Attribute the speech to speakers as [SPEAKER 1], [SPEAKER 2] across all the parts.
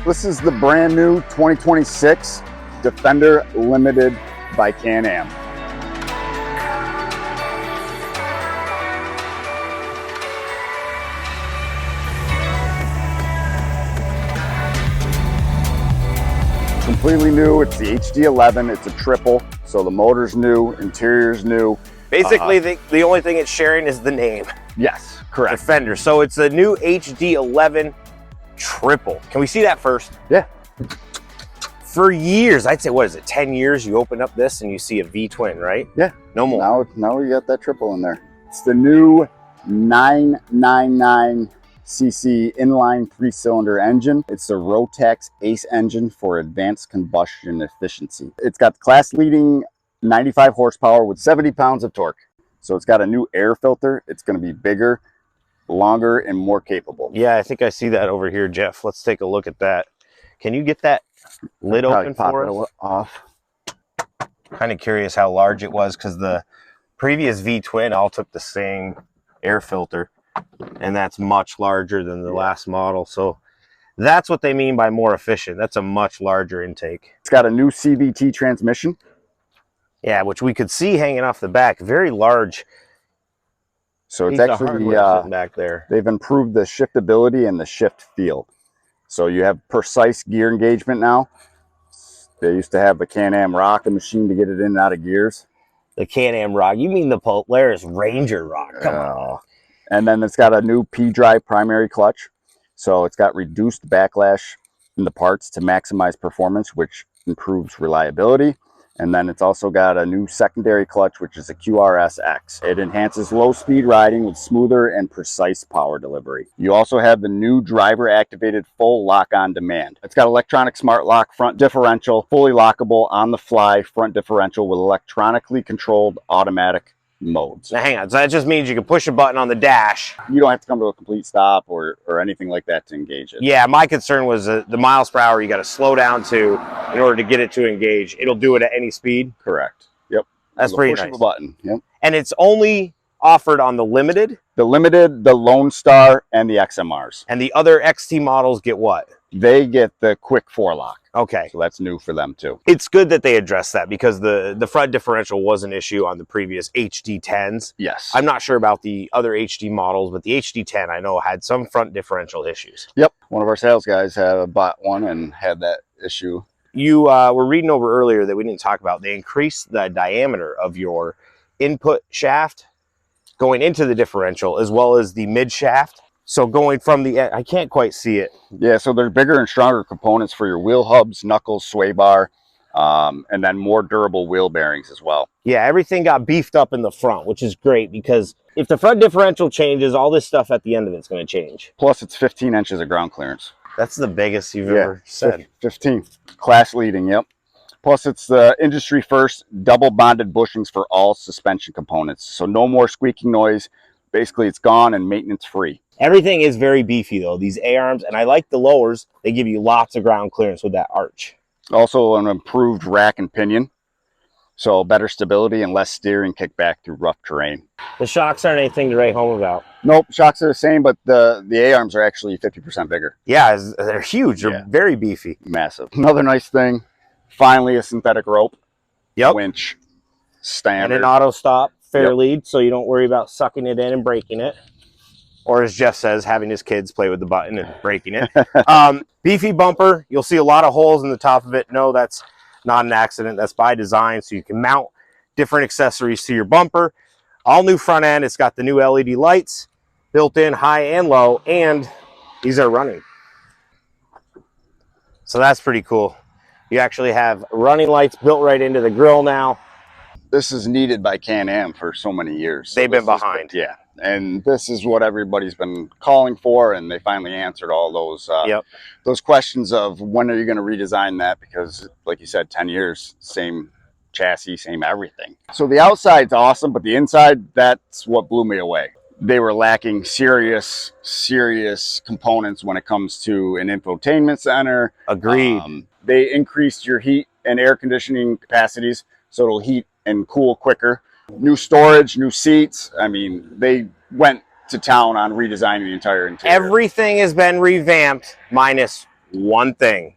[SPEAKER 1] This is the brand new 2026 Defender Limited by CanAm. Completely new. It's the HD11. It's a triple, so the motor's new, interior's new.
[SPEAKER 2] Basically, the only thing it's sharing is the name.
[SPEAKER 1] Yes, correct.
[SPEAKER 2] Defender. So it's a new HD11 triple. Can we see that first?
[SPEAKER 1] Yeah.
[SPEAKER 2] For years, I'd say, what is it, 10 years, you open up this and you see a V-twin, right?
[SPEAKER 1] Yeah.
[SPEAKER 2] No more.
[SPEAKER 1] Now we got that triple in there. It's the new 999cc inline 3-cylinder engine. It's the Rotax Ace engine for advanced combustion efficiency. It's got class-leading 95 horsepower with 70 pounds of torque. So it's got a new air filter. It's going to be bigger, longer, and more capable.
[SPEAKER 2] Yeah, I think I see that over here, Jeff. Let's take a look at that. Can you get that lid open for us?
[SPEAKER 1] Off.
[SPEAKER 2] Kind of curious how large it was, because the previous V-twin all took the same air filter, and that's much larger than the last model. So that's what they mean by more efficient. That's a much larger intake.
[SPEAKER 1] It's got a new CVT transmission.
[SPEAKER 2] Yeah, which we could see hanging off the back. Very large.
[SPEAKER 1] So it's actually
[SPEAKER 2] back there.
[SPEAKER 1] They've improved the shiftability and the shift feel. So you have precise gear engagement now. They used to have the CanAm rock, a machine to get it in and out of gears.
[SPEAKER 2] The CanAm rock? You mean the Polaris Ranger rock? Come on.
[SPEAKER 1] And then it's got a new P-drive primary clutch. So it's got reduced backlash in the parts to maximize performance, which improves reliability. And then it's also got a new secondary clutch, which is a QRS-X. It enhances low-speed riding with smoother and precise power delivery. You also have the new driver-activated full lock-on demand. It's got electronic smart lock front differential, fully lockable on-the-fly front differential with electronically controlled automatic modes.
[SPEAKER 2] Now hang on, so that just means you can push a button on the dash.
[SPEAKER 1] You don't have to come to a complete stop or anything like that to engage it.
[SPEAKER 2] Yeah, my concern was the miles per hour you got to slow down to in order to get it to engage. It'll do it at any speed.
[SPEAKER 1] Correct. Yep.
[SPEAKER 2] That's pretty nice.
[SPEAKER 1] Push of a button. Yep.
[SPEAKER 2] And it's only offered on the Limited?
[SPEAKER 1] The Limited, the Lone Star, and the XMRs.
[SPEAKER 2] And the other XT models get what?
[SPEAKER 1] They get the quick four-lock.
[SPEAKER 2] Okay.
[SPEAKER 1] So that's new for them too.
[SPEAKER 2] It's good that they address that, because the front differential was an issue on the previous HD10s.
[SPEAKER 1] Yes.
[SPEAKER 2] I'm not sure about the other HD models, but the HD10 I know had some front differential issues.
[SPEAKER 1] Yep. One of our sales guys bought one and had that issue.
[SPEAKER 2] You were reading over earlier that we didn't talk about. They increased the diameter of your input shaft going into the differential, as well as the mid shaft. So going from the, I can't quite see it.
[SPEAKER 1] Yeah, so they're bigger and stronger components for your wheel hubs, knuckles, sway bar, and then more durable wheel bearings as well.
[SPEAKER 2] Yeah, everything got beefed up in the front, which is great, because if the front differential changes, all this stuff at the end of it's going to change.
[SPEAKER 1] Plus, it's 15 inches of ground clearance.
[SPEAKER 2] That's the biggest you've ever said.
[SPEAKER 1] 15. Class leading, yep. Plus, it's the industry first double bonded bushings for all suspension components. So no more squeaking noise. Basically, it's gone and maintenance free.
[SPEAKER 2] Everything is very beefy though, these A-arms, and I like the lowers. They give you lots of ground clearance with that arch.
[SPEAKER 1] Also an improved rack and pinion. So better stability and less steering kickback through rough terrain.
[SPEAKER 2] The shocks aren't anything to write home about.
[SPEAKER 1] Nope, shocks are the same, but the A-arms are actually 50% bigger.
[SPEAKER 2] Yeah, they're huge. They're very beefy.
[SPEAKER 1] Massive. Another nice thing, finally a synthetic rope.
[SPEAKER 2] Yep.
[SPEAKER 1] Winch. Standard.
[SPEAKER 2] And an auto stop, fair lead, so you don't worry about sucking it in and breaking it. Or as Jeff says, having his kids play with the button and breaking it. Beefy bumper. You'll see a lot of holes in the top of it. No, that's not an accident. That's by design, so you can mount different accessories to your bumper. All new front end. It's got the new LED lights built in, high and low, and these are running. So that's pretty cool. You actually have running lights built right into the grill now.
[SPEAKER 1] This is needed by CanAm for so many years. So
[SPEAKER 2] they've been behind.
[SPEAKER 1] Yeah. And this is what everybody's been calling for, and they finally answered all those questions of when are you going to redesign that, because like you said, 10 years, same chassis, same everything. So the outside's awesome, but the inside, that's what blew me away. They were lacking serious components when it comes to an infotainment center.
[SPEAKER 2] Agreed.
[SPEAKER 1] They increased your heat and air conditioning capacities, so it'll heat and cool quicker. New storage, new seats. I mean, they went to town on redesigning the entire interior.
[SPEAKER 2] Everything has been revamped, minus one thing.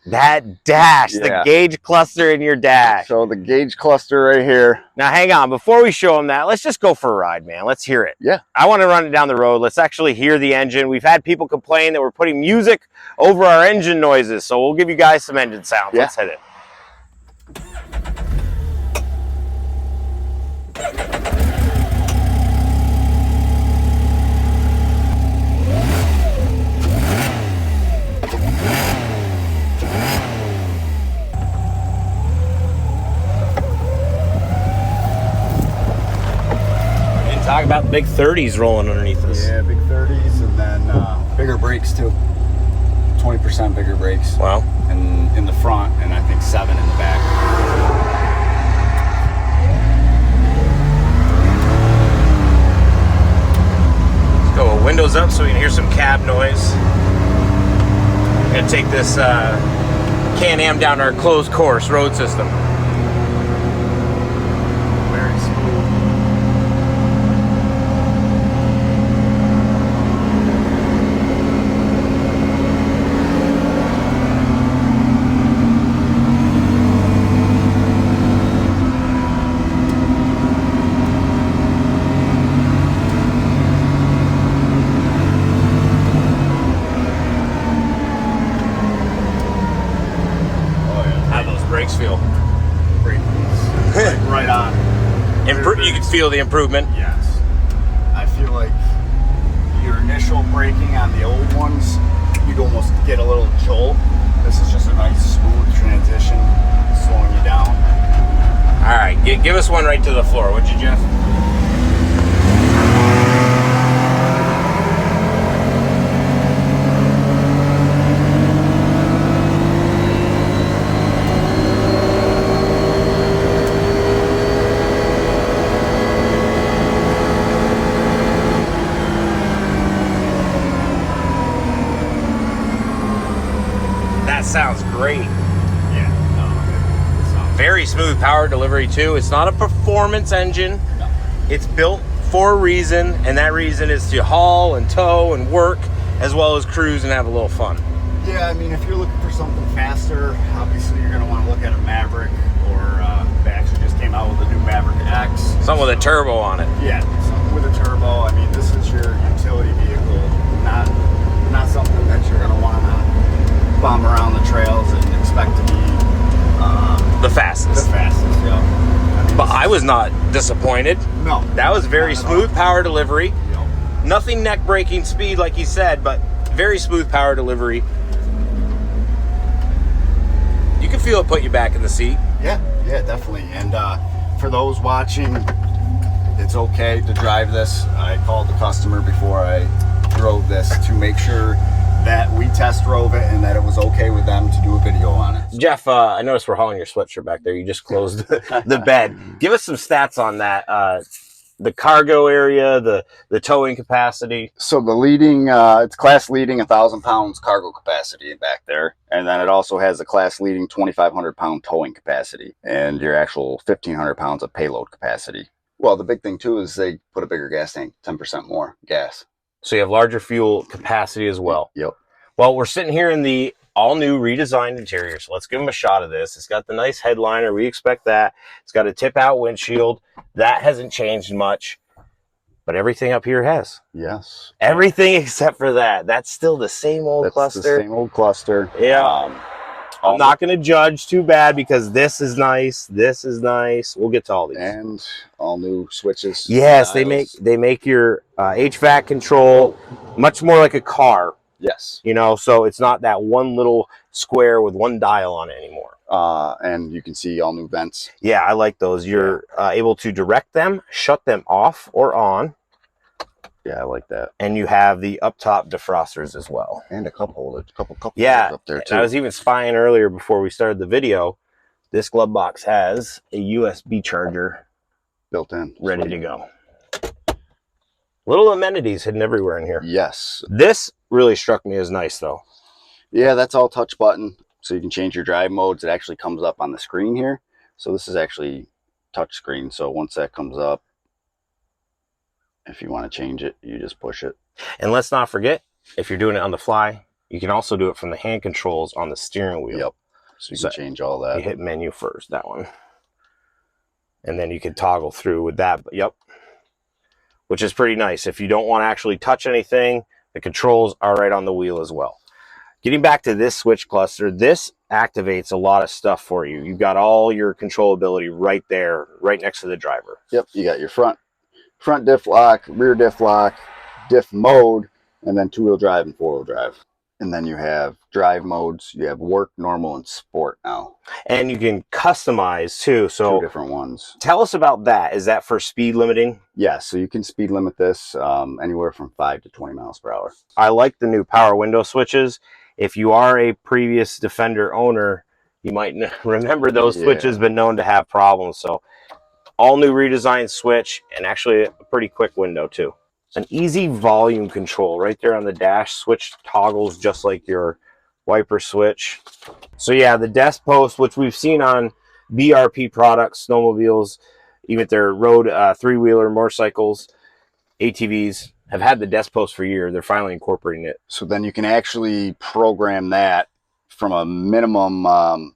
[SPEAKER 2] That dash, the gauge cluster in your dash.
[SPEAKER 1] So the gauge cluster right here.
[SPEAKER 2] Now, hang on. Before we show them that, let's just go for a ride, man. Let's hear it.
[SPEAKER 1] Yeah.
[SPEAKER 2] I want to run it down the road. Let's actually hear the engine. We've had people complain that we're putting music over our engine noises, so we'll give you guys some engine sounds.
[SPEAKER 1] Yeah.
[SPEAKER 2] Let's hit it. Talk about the big 30s rolling underneath us.
[SPEAKER 1] Yeah, big 30s, and then bigger brakes too. 20% bigger brakes.
[SPEAKER 2] Wow.
[SPEAKER 1] And in the front, and I think 7 in the back.
[SPEAKER 2] Let's go windows up so we can hear some cab noise. I'm gonna take this CanAm down our closed course road system.
[SPEAKER 1] Very smooth.
[SPEAKER 2] Brakes feel
[SPEAKER 1] right on.
[SPEAKER 2] You can feel the improvement.
[SPEAKER 1] Yes, I feel like your initial braking on the old ones, you'd almost get a little jolt. This is just a nice smooth transition, slowing you down.
[SPEAKER 2] All right, give us one right to the floor, would you, Jeff? Sounds great.
[SPEAKER 1] Yeah, no,
[SPEAKER 2] very smooth power delivery too. It's not a performance engine.
[SPEAKER 1] No.
[SPEAKER 2] It's built for a reason, and that reason is to haul and tow and work, as well as cruise and have a little fun.
[SPEAKER 1] Yeah, I mean, if you're looking for something faster, obviously you're going to want to look at a Maverick, or they actually just came out with a new Maverick X.
[SPEAKER 2] Something with a turbo on it.
[SPEAKER 1] Yeah, something with a turbo. I mean, this is your utility vehicle, not something that you're going to want to bomb around the trails and expect to be
[SPEAKER 2] the fastest.
[SPEAKER 1] The fastest, yeah. I mean,
[SPEAKER 2] but I was not disappointed.
[SPEAKER 1] No.
[SPEAKER 2] That was very smooth power delivery.
[SPEAKER 1] Yep.
[SPEAKER 2] Nothing neck breaking speed like you said, but very smooth power delivery. You can feel it put you back in the seat.
[SPEAKER 1] Yeah, definitely. And for those watching, it's okay to drive this. I called the customer before I drove this to make sure that we test drove it and that it was okay with them to do a video on it.
[SPEAKER 2] Jeff, I noticed we're hauling your sweatshirt back there. You just closed the bed. Give us some stats on that. The cargo area, the towing capacity.
[SPEAKER 1] So the leading, it's class leading 1,000 pounds cargo capacity back there. And then it also has a class leading 2,500 pound towing capacity and your actual 1,500 pounds of payload capacity. Well, the big thing too is they put a bigger gas tank, 10% more gas.
[SPEAKER 2] So you have larger fuel capacity as well.
[SPEAKER 1] Yep.
[SPEAKER 2] Well, we're sitting here in the all-new redesigned interior, so let's give them a shot of this. It's got the nice headliner. We expect that. It's got a tip-out windshield. That hasn't changed much, but everything up here has.
[SPEAKER 1] Yes.
[SPEAKER 2] Everything except for that. That's still the same old cluster.
[SPEAKER 1] The same old cluster.
[SPEAKER 2] Yeah. I'm not going to judge too bad because this is nice. This is nice. We'll get to all these.
[SPEAKER 1] And all new switches.
[SPEAKER 2] Yes, they make your HVAC control much more like a car.
[SPEAKER 1] Yes.
[SPEAKER 2] You know, so it's not that one little square with one dial on it anymore.
[SPEAKER 1] And you can see all new vents.
[SPEAKER 2] Yeah, I like those. You're able to direct them, shut them off or on.
[SPEAKER 1] Yeah, I like that.
[SPEAKER 2] And you have the up top defrosters as well.
[SPEAKER 1] And a couple
[SPEAKER 2] yeah,
[SPEAKER 1] up there too.
[SPEAKER 2] I was even spying earlier before we started the video. This glove box has a USB charger
[SPEAKER 1] built in,
[SPEAKER 2] ready to go. Little amenities hidden everywhere in here.
[SPEAKER 1] Yes.
[SPEAKER 2] This really struck me as nice though.
[SPEAKER 1] Yeah, that's all touch button. So you can change your drive modes. It actually comes up on the screen here. So this is actually touch screen. So once that comes up, if you want to change it, you just push it.
[SPEAKER 2] And let's not forget, if you're doing it on the fly, You can also do it from the hand controls on the steering wheel.
[SPEAKER 1] Yep. So you can change all that.
[SPEAKER 2] You hit menu first, that one. And then you can toggle through with that. Yep. Which is pretty nice. If you don't want to actually touch anything, the controls are right on the wheel as well. Getting back to this switch cluster, this activates a lot of stuff for you. You've got all your controllability right there, right next to the driver.
[SPEAKER 1] Yep, you got your front diff lock, rear diff lock, diff mode, and then two-wheel drive and four-wheel drive. And then you have drive modes. You have work, normal, and sport now.
[SPEAKER 2] And you can customize too. So
[SPEAKER 1] two different ones.
[SPEAKER 2] Tell us about that. Is that for speed limiting?
[SPEAKER 1] Yeah, so you can speed limit this anywhere from 5 to 20 miles per hour.
[SPEAKER 2] I like the new power window switches. If you are a previous Defender owner, you might remember those switches been known to have problems. So all new redesigned switch, and actually a pretty quick window too. An easy volume control right there on the dash. Switch toggles just like your wiper switch. So yeah, the desk post, which we've seen on BRP products, snowmobiles, even their road three-wheeler motorcycles, ATVs, have had the desk post for years. They're finally incorporating it.
[SPEAKER 1] So then you can actually program that from a minimum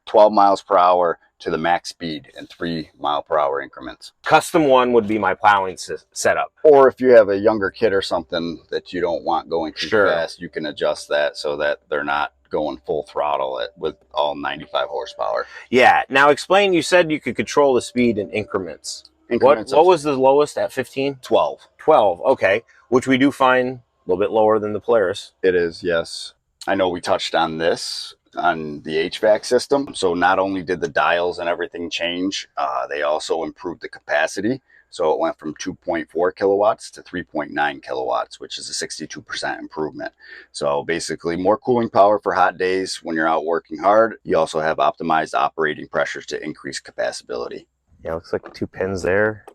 [SPEAKER 1] 12 miles per hour to the max speed in 3 mile per hour increments.
[SPEAKER 2] Custom one would be my plowing setup.
[SPEAKER 1] Or if you have a younger kid or something that you don't want going too fast, you can adjust that so that they're not going full throttle with all 95 horsepower.
[SPEAKER 2] Yeah. Now explain, you said you could control the speed in increments. What was the lowest at 15?
[SPEAKER 1] 12.
[SPEAKER 2] 12, okay. Which we do find a little bit lower than the Polaris.
[SPEAKER 1] It is, yes. I know we touched on this on the HVAC system. So not only did the dials and everything change, they also improved the capacity. So it went from 2.4 kilowatts to 3.9 kilowatts, which is a 62% improvement. So basically more cooling power for hot days when you're out working hard. You also have optimized operating pressures to increase capacity.
[SPEAKER 2] Yeah, looks like 2 pins there.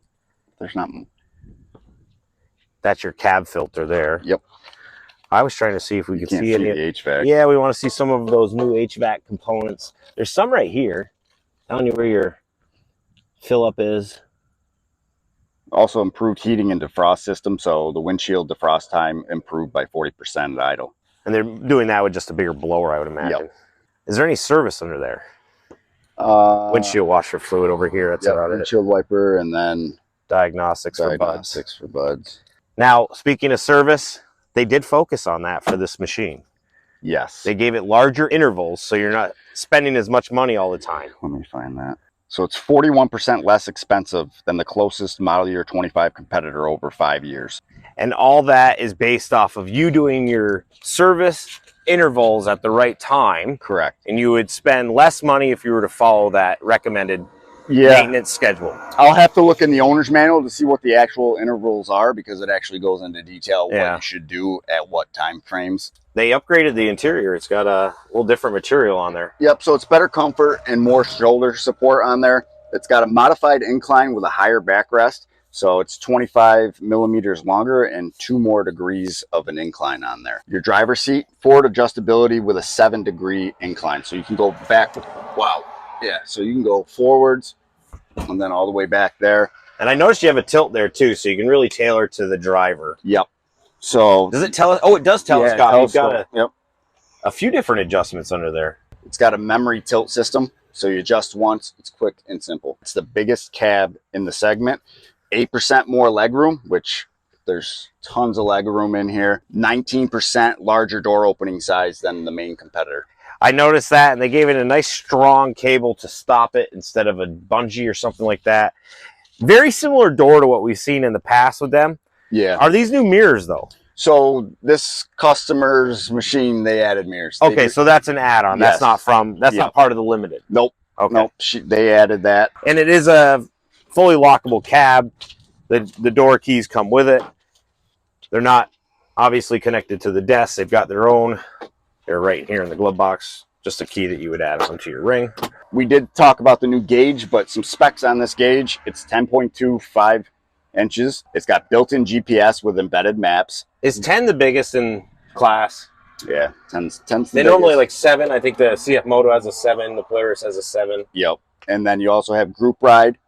[SPEAKER 1] There's not.
[SPEAKER 2] That's your cab filter there.
[SPEAKER 1] Yep.
[SPEAKER 2] I was trying to see if we could see any
[SPEAKER 1] the HVAC.
[SPEAKER 2] Yeah, we want to see some of those new HVAC components. There's some right here telling you where your fill up is.
[SPEAKER 1] Also improved heating and defrost system, so the windshield defrost time improved by 40% at idle.
[SPEAKER 2] And they're doing that with just a bigger blower, I would imagine. Yep. Is there any service under there? Windshield washer fluid over here. That's about it.
[SPEAKER 1] Windshield wiper, and then
[SPEAKER 2] diagnostics for
[SPEAKER 1] buds.
[SPEAKER 2] Now, speaking of service, they did focus on that for this machine.
[SPEAKER 1] Yes.
[SPEAKER 2] They gave it larger intervals, so you're not spending as much money all the time.
[SPEAKER 1] Let me find that. So it's 41% less expensive than the closest model year 25 competitor over 5 years.
[SPEAKER 2] And all that is based off of you doing your service intervals at the right time.
[SPEAKER 1] Correct.
[SPEAKER 2] And you would spend less money if you were to follow that recommended maintenance schedule.
[SPEAKER 1] I'll have to look in the owner's manual to see what the actual intervals are, because it actually goes into detail what you should do at what time frames.
[SPEAKER 2] They upgraded the interior. It's got a little different material on there.
[SPEAKER 1] Yep, so it's better comfort and more shoulder support on there. It's got a modified incline with a higher backrest. So it's 25 millimeters longer and 2 more degrees of an incline on there. Your driver's seat, forward adjustability with a 7-degree incline. So you can go back. Wow. Yeah, so you can go forwards and then all the way back there.
[SPEAKER 2] And I noticed you have a tilt there too, so you can really tailor to the driver.
[SPEAKER 1] Yep. So
[SPEAKER 2] does it tell us? Oh, it does telescope.
[SPEAKER 1] Yeah,
[SPEAKER 2] You've got a few different adjustments under there.
[SPEAKER 1] It's got a memory tilt system, so you adjust once. It's quick and simple. It's the biggest cab in the segment. 8% more legroom, which there's tons of legroom in here. 19% larger door opening size than the main competitor.
[SPEAKER 2] I noticed that, and they gave it a nice strong cable to stop it instead of a bungee or something like that. Very similar door to what we've seen in the past with them.
[SPEAKER 1] Yeah.
[SPEAKER 2] Are these new mirrors though?
[SPEAKER 1] So this customer's machine, they added mirrors.
[SPEAKER 2] Okay, so that's an add-on. Yes. That's not part of the limited.
[SPEAKER 1] Nope.
[SPEAKER 2] Okay.
[SPEAKER 1] Nope. They added that.
[SPEAKER 2] And it is a fully lockable cab. The door keys come with it. They're not obviously connected to the desk. They've got their own. They're right here in the glove box. Just a key that you would add onto your ring.
[SPEAKER 1] We did talk about the new gauge, but some specs on this gauge. It's 10.25 inches. It's got built-in GPS with embedded maps.
[SPEAKER 2] Is 10 the biggest in class?
[SPEAKER 1] Yeah, 10's
[SPEAKER 2] They normally like 7. I think the CF Moto has a 7. The Polaris has a 7.
[SPEAKER 1] Yep. And then you also have group ride.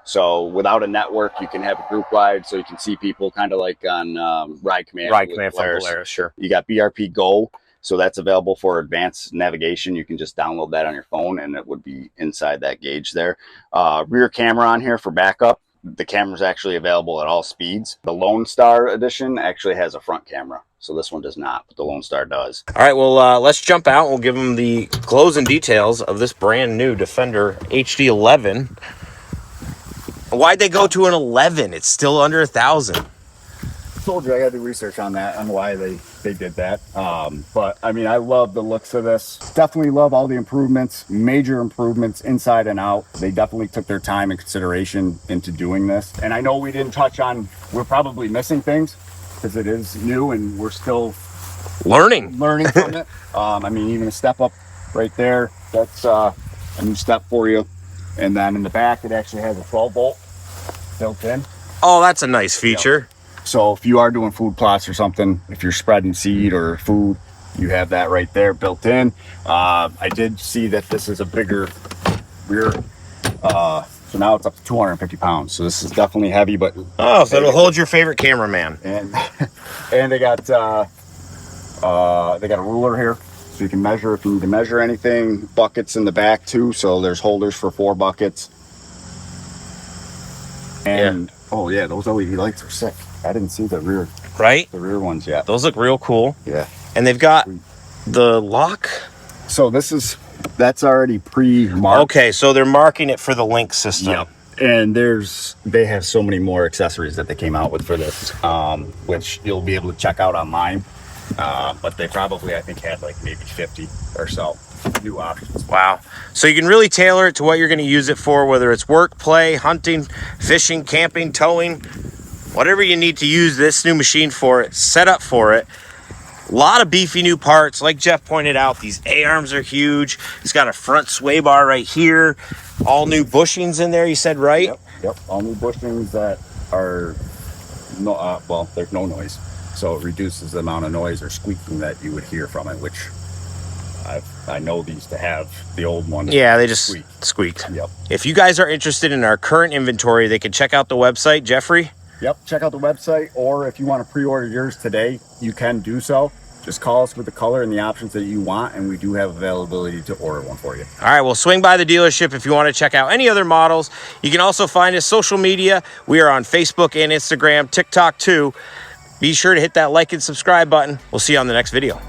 [SPEAKER 1] So without a network, you can have a group ride, so you can see people kind of like on Ride Command.
[SPEAKER 2] Ride Command for Polaris, sure.
[SPEAKER 1] You got BRP Go. So that's available for advanced navigation. You can just download that on your phone and it would be inside that gauge there. Rear camera on here for backup. The camera is actually available at all speeds. The Lone Star edition actually has a front camera. So this one does not, but the Lone Star does.
[SPEAKER 2] All right, well, let's jump out. We'll give them the closing details of this brand new Defender HD11. Why'd they go to an 11? It's still under 1,000.
[SPEAKER 1] Told you I got to do research on that, on why they did that. But I mean, I love the looks of this. Definitely love all the improvements, major improvements inside and out. They definitely took their time and consideration into doing this. And I know we didn't touch on, we're probably missing things because it is new and we're still
[SPEAKER 2] learning
[SPEAKER 1] from it. I mean, even a step up right there, that's a new step for you. And then in the back, it actually has a 12-volt built in.
[SPEAKER 2] Oh, that's a nice feature.
[SPEAKER 1] Yep. So if you are doing food plots or something, if you're spreading seed or food, you have that right there built in. I did see that this is a bigger rear. So now it's up to 250 pounds. So this is definitely heavy, but
[SPEAKER 2] oh, so it'll hold your favorite cameraman.
[SPEAKER 1] And they got a ruler here, so you can measure if you need to measure anything. Buckets in the back too, so there's holders for 4 buckets. And yeah. Oh yeah, those LED lights are sick. I didn't see the rear ones yet.
[SPEAKER 2] Those look real cool.
[SPEAKER 1] Yeah.
[SPEAKER 2] And they've got the lock.
[SPEAKER 1] So that's already pre-marked.
[SPEAKER 2] Okay, so they're marking it for the link system.
[SPEAKER 1] Yep. And they have so many more accessories that they came out with for this, which you'll be able to check out online. But they probably, I think, had like maybe 50 or so new options.
[SPEAKER 2] Wow. So you can really tailor it to what you're going to use it for, whether it's work, play, hunting, fishing, camping, towing, whatever you need to use this new machine for it, set up for it. A lot of beefy new parts. Like Jeff pointed out, these A-arms are huge. It's got a front sway bar right here. All new bushings in there, you said, right?
[SPEAKER 1] Yep. All new bushings that are, well, there's no noise. So it reduces the amount of noise or squeaking that you would hear from it, which I know these to have the old one.
[SPEAKER 2] Yeah, they just squeaked.
[SPEAKER 1] Yep.
[SPEAKER 2] If you guys are interested in our current inventory, they can check out the website, Jeffrey.
[SPEAKER 1] Yep, check out the website, or if you want to pre-order yours today, you can do so. Just call us with the color and the options that you want, and we do have availability to order one for you.
[SPEAKER 2] All right, well, swing by the dealership if you want to check out any other models. You can also find us social media. We are on Facebook and Instagram, TikTok too. Be sure to hit that like and subscribe button. We'll see you on the next video.